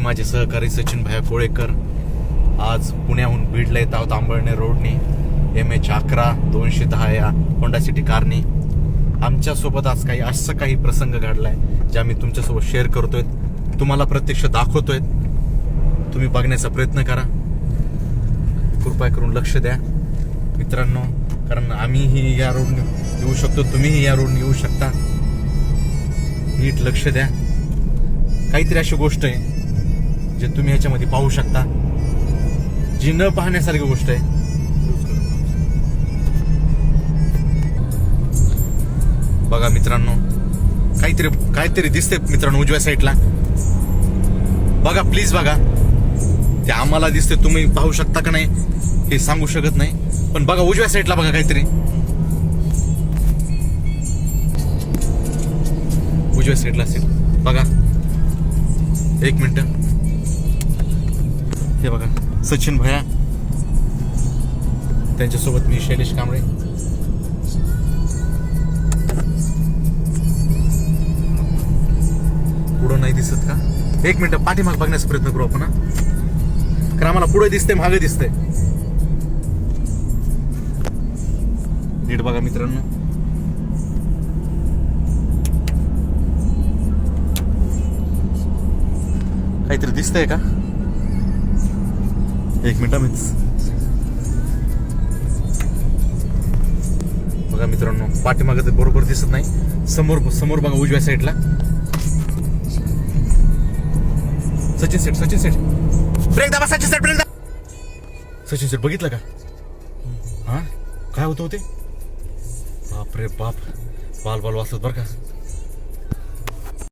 माझे सहकारी सचिन भाया कोळेकर आज पुण्याहून बीडला येत आहोत आंबळणे रोडने MH11 210 या होंडा सिटी कारने. आमच्यासोबत आज काही प्रसंग घडलाय जे आम्ही तुमच्यासोबत शेअर करतोय, तुम्हाला प्रत्यक्ष दाखवतोय. तुम्ही बघण्याचा प्रयत्न करा, कृपया करून लक्ष द्या मित्रांनो, कारण आम्हीही या रोडने येऊ शकतो, तुम्हीही या रोडने येऊ शकता. नीट लक्ष द्या. काहीतरी अशी गोष्ट आहे जे तुम्ही ह्याच्यामध्ये पाहू शकता, जी न पाहण्यासारखी गोष्ट आहे. बघा मित्रांनो, काहीतरी दिसते मित्रांनो उजव्या साईडला. बघा प्लीज बघा, ते आम्हाला दिसते, तुम्ही पाहू शकता का नाही हे सांगू शकत नाही, पण बघा उजव्या साईडला बघा काहीतरी उजव्या साईडला असेल बघा. एक मिनिट, हे बघा सचिन भैया, त्यांच्यासोबत मी शैलेश कांबळे. पुढं नाही दिसत का? एक मिनिट, पाठीमाग बघण्याचा प्रयत्न करू आपण, कारण आम्हाला पुढे दिसते मागे दिसते. नीट बघा मित्रांनो. काहीतरी दिसतंय का? एक मिनिट बघा मित्रांनो, पाठीमागे ते बरोबर दिसत नाही. समोर बघा उजव्या साईडला. सचिन सेठ ब्रेक दाबा. सचिन सेठ ब्रेक दाबा. सचिन सेठ बघितलं का? हा काय होतं ते? बाप रे बाप, बाल वाचत बरं का.